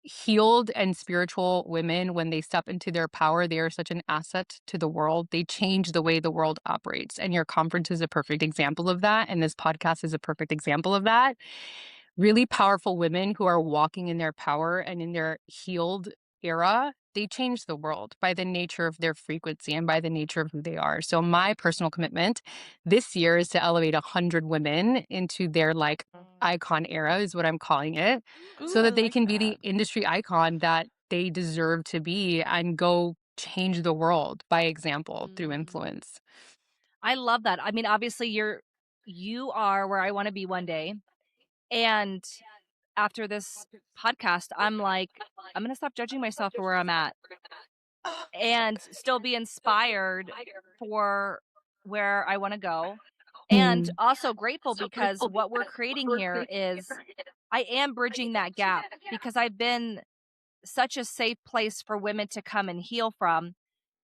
healed and spiritual women, when they step into their power, they are such an asset to the world. They change the way the world operates. And your conference is a perfect example of that. And this podcast is a perfect example of that. Really powerful women who are walking in their power and in their healed era, they change the world by the nature of their frequency and by the nature of who they are. So my personal commitment this year is to elevate 100 women into their like icon era, is what I'm calling it, so that they can be the industry icon that they deserve to be and go change the world by example through influence. I love that. I mean, obviously you are where I want to be one day. And after this podcast, I'm like, I'm going to stop judging myself for where I'm at and still be inspired for where I want to go. And also grateful because what we're creating here is I am bridging that gap because I've been such a safe place for women to come and heal from,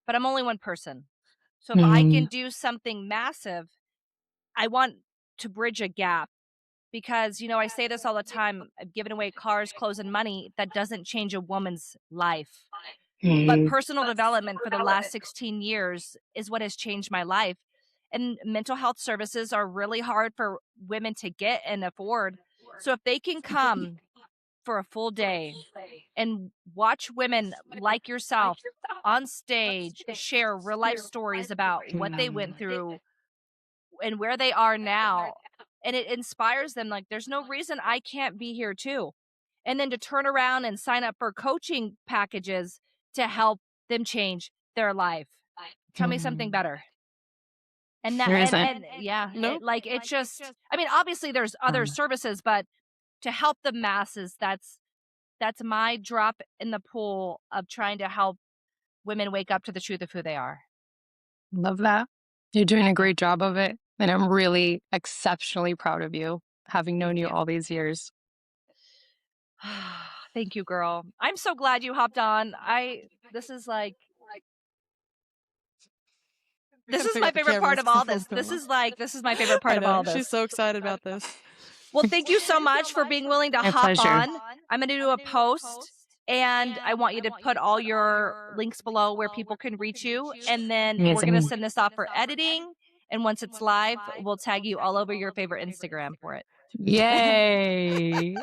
but I'm only one person. So if I can do something massive, I want to bridge a gap because, I say this all the time, I've given away cars, clothes, and money. That doesn't change a woman's life. But personal development for the last 16 years is what has changed my life. And mental health services are really hard for women to get and afford. So if they can come for a full day and watch women like yourself on stage share real life stories about what they went through and where they are now, and it inspires them, like there's no reason I can't be here too. And then to turn around and sign up for coaching packages to help them change their life. Tell me something better. And that, and yeah, Nope. it's just, I mean, obviously there's other services, but to help the masses, that's my drop in the pool of trying to help women wake up to the truth of who they are. Love that. You're doing a great job of it. And I'm really exceptionally proud of you, having known you all these years. Thank you, girl. I'm so glad you hopped on. This is my favorite part of all this. This is my favorite part of all this. She's so excited about this. Well, thank you so much for being willing to My hop pleasure. on. I'm going to do a post, and I want you to put all your links below where people can reach you. And then we're going to Amazing. send this off for editing. And once it's live, we'll tag you all over your favorite Instagram for it. Yay.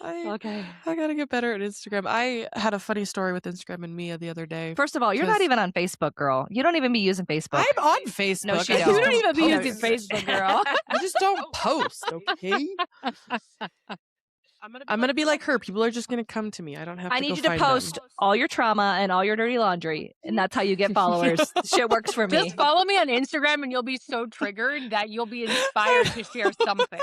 Okay. I gotta get better at Instagram. I had a funny story with Instagram and Mia the other day. First of all, you're not even on Facebook, girl. You don't even be using Facebook. I'm on Facebook. No, she I don't. just You don't even be post. using Facebook, girl. I just don't post, okay? I'm gonna be like her. People are just gonna come to me. I don't have to I need go you to find post them. all your trauma and all your dirty laundry, and that's how you get followers. Shit works for me. Just follow me on Instagram and you'll be so triggered that you'll be inspired to share something.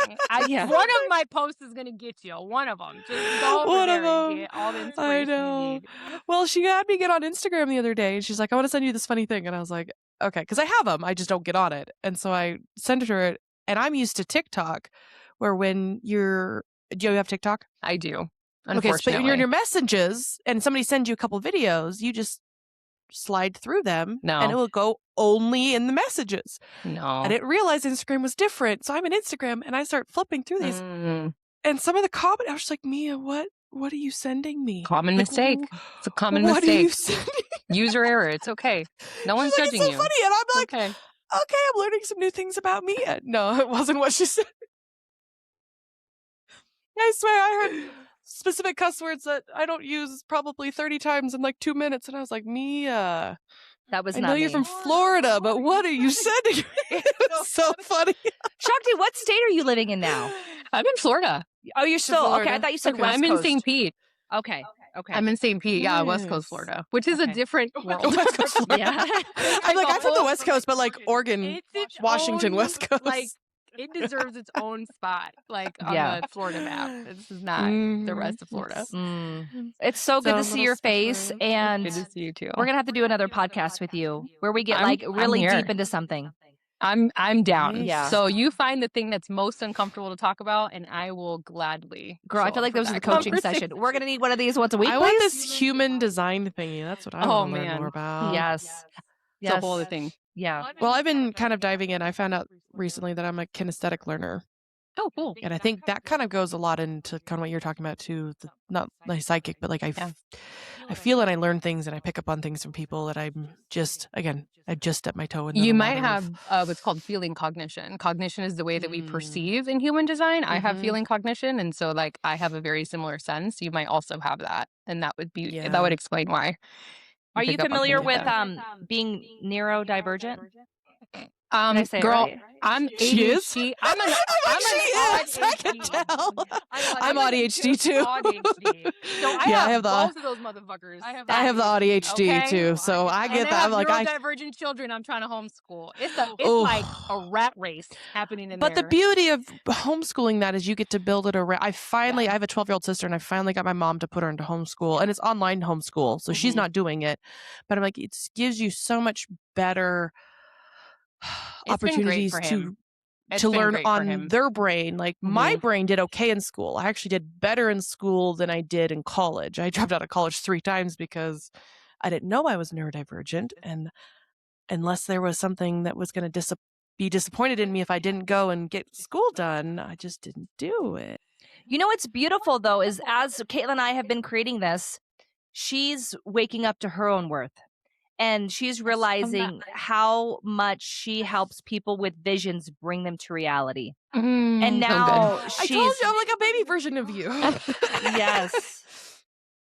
Yeah. One of my posts is going to get you. One of them. Just go over there and get all the inspiration you need. Well, she had me get on Instagram the other day, and she's like, I want to send you this funny thing. And I was like, okay, because I have them. I just don't get on it. And so I sent her it, and I'm used to TikTok, where when do you have TikTok? I do. Okay, so but when you're in your messages and somebody sends you a couple videos, you just slide through them, and it will go only in the messages. No. I didn't realize Instagram was different, so I'm in Instagram, and I start flipping through these, and some of the comments, I was like, Mia, what are you sending me? Common mistake. It's a common what mistake. Are you sending? User error. It's okay. No one's like, judging it's so you. funny, and I'm like, okay, I'm learning some new things about Mia. No, it wasn't what she said. I swear I heard specific cuss words that I don't use probably 30 times in like 2 minutes. And I was like, Mia, that was I not know me. you're from Florida, but what are you sending me? It's so funny. Shakti, what state are you living in now? I'm in Florida. Oh, you're still okay. I thought you said West I'm Coast. in St. Pete. Okay. I'm in St. Pete, yeah, West Coast, Florida, which is a different world. West Coast, Florida. Yeah. I'm from the West Coast, but like Oregon, Washington, West Coast. Like, it deserves its own spot, like on the Florida map. This is not the rest of Florida. It's so good to see your face, and good to see you too. We're gonna have to do another podcast with you where we get really deep into something. I'm down. Yeah. So you find the thing that's most uncomfortable to talk about, and I will gladly. Girl, I feel like this was a coaching session. We're gonna need one of these once a week. I want this human design thingy. That's what I want to learn more about. Yes. It's a whole other thing. Yeah. Well, I've been kind of diving in. I found out recently that I'm a kinesthetic learner. Oh, cool. And I think that kind of goes a lot into kind of what you're talking about too. Not like psychic, but like I feel and I learn things and I pick up on things from people that I'm just, again, I just dip my toe in. You might have what's called feeling cognition. Cognition is the way that we perceive in human design. I have feeling cognition. And so like I have a very similar sense. You might also have that. And that would be, that would explain why. Are you familiar with being neurodivergent? Did I say Girl, it right? I'm She is? ADHD. I'm an I can tell. I'm ADHD too. ADHD. So I Yeah, I have have the- both of those motherfuckers. I have the ADHD okay? too, so I And get I that. have I'm like, neurodivergent children I'm trying to homeschool. It's Oh. like a rat race happening in But there. the beauty of homeschooling that is you get to build it around. I have a 12-year-old sister, and I finally got my mom to put her into homeschool, and it's online homeschool, so she's not doing it. But I'm like, it gives you so much better opportunities to learn on their brain. Like my brain did okay in school. I actually did better in school than I did in college. I dropped out of college 3 times because I didn't know I was neurodivergent, and unless there was something that was going to be disappointed in me if I didn't go and get school done, I just didn't do it. You know what's beautiful though is as Caitlin and I have been creating this, she's waking up to her own worth. And she's realizing how much she helps people with visions bring them to reality. And now I told you I'm like a baby version of you. Yes.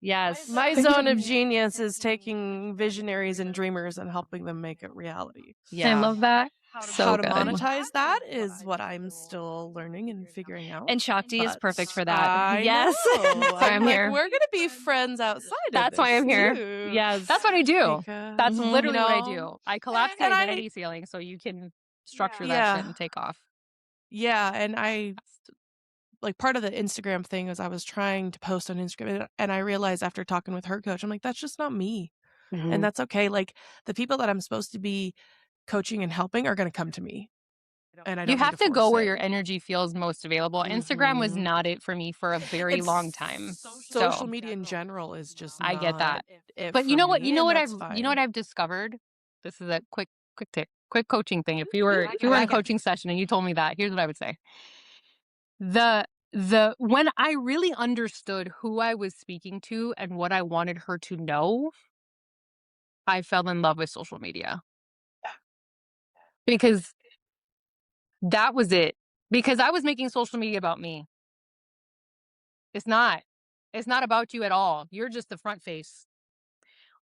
Yes. My zone of genius is taking visionaries and dreamers and helping them make it reality. Yeah. I love that. How to monetize that is what I'm still learning and figuring out. And Shakti is perfect for that. Yes. That's why I'm here. We're going to be friends outside That's why I'm here. too. Yes. That's what I do. That's literally what I you do. know, I collapse the and identity ceiling so you can structure that shit and take off. Yeah, and I like part of the Instagram thing is I was trying to post on Instagram, and I realized after talking with her coach, I'm like, that's just not me. And that's okay. Like the people that I'm supposed to be coaching and helping are going to come to me. And I don't You have need to go force where it. your energy feels most available. Instagram was not it for me for a very long time. Social media in general is just I get that. it But you for know what? me, You know and what that's I've you know what fine. I've discovered? This is a quick coaching thing. If you were in a coaching session and you told me that, here's what I would say. When I really understood who I was speaking to and what I wanted her to know, I fell in love with social media. Because that was it. Because I was making social media about me. It's not. It's not about you at all. You're just the front face.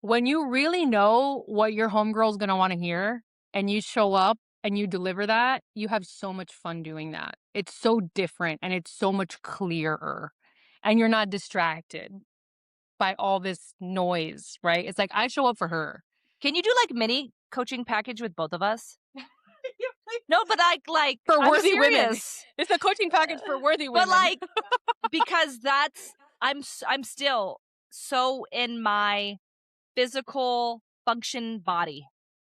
When you really know what your homegirl's going to want to hear and you show up and you deliver that, you have so much fun doing that. It's so different and it's so much clearer. And you're not distracted by all this noise, right? It's like I show up for her. Can you do like mini coaching package with both of us? No, but like for I'm worthy women. serious. It's a coaching package for worthy women. But like because I'm still so in my physical function body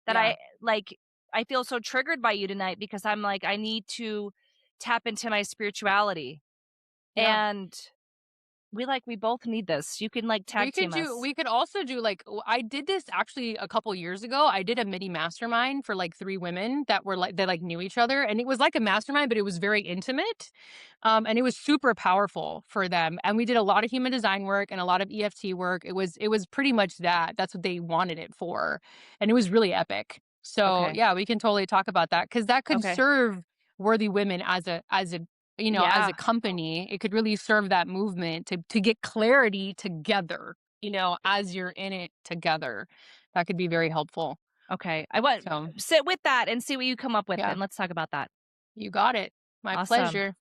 that I feel so triggered by you tonight because I'm like I need to tap into my spirituality. And we both need this. You can like tag team us. We could also do like I did this actually a couple years ago. I did a mini mastermind for like 3 women that were like they knew each other, and it was like a mastermind, but it was very intimate, and it was super powerful for them. And we did a lot of human design work and a lot of EFT work. It was pretty much that. That's what they wanted it for, and it was really epic. So yeah, we can totally talk about that because that could serve worthy women as a as a company. It could really serve that movement to get clarity together, as you're in it together. That could be very helpful. Okay. I want sit with that and see what you come up with, and let's talk about that. You got it. My pleasure.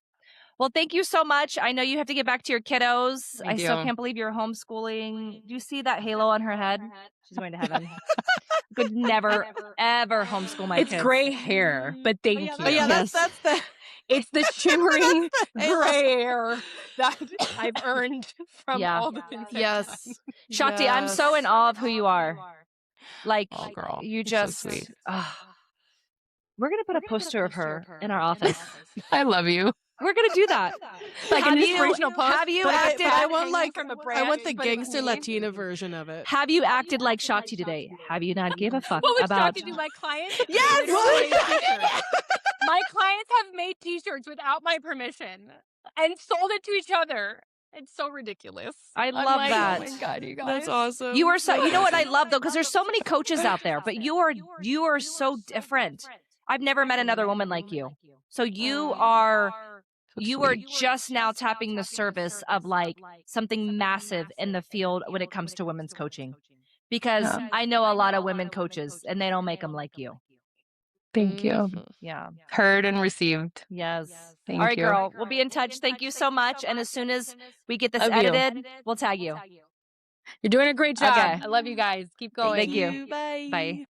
Well, thank you so much. I know you have to get back to your kiddos. I still can't believe you're homeschooling. Do you see that halo on her head? She's going to heaven. Could never, ever homeschool my kids. It's gray hair, but thank you. Oh, yeah, that's the... It's the shimmering gray hair that I've earned from all the things I've done. Shakti, I'm so in awe of who you are. Like, girl, you just... so sweet. We're going to put a poster of her in our office. I love you. We're gonna do that. Like an inspirational post. Have you acted? I want the gangster Latina version of it. Have you acted like Shakti today? Have you not give a fuck what would about? Shakti do? My clients? Yes. My clients have made T-shirts without my permission and sold it to each other. It's so ridiculous. I love that. Oh my God, you guys. That's awesome. You are so. You know what I love though, because there's so many coaches out there, but you are so different. I've never met another woman like you. So you are just now tapping the surface of like something massive in the field when it comes to women's coaching. Because I know a lot of women coaches and they don't make them like you. Thank you. Yeah. Heard and received. Yes. Thank All right, you. girl. We'll be in touch. Thank you so much. And as soon as we get this Love you. edited, we'll tag you. You're doing a great job. Okay. I love you guys. Keep going. Thank you. Bye. Bye.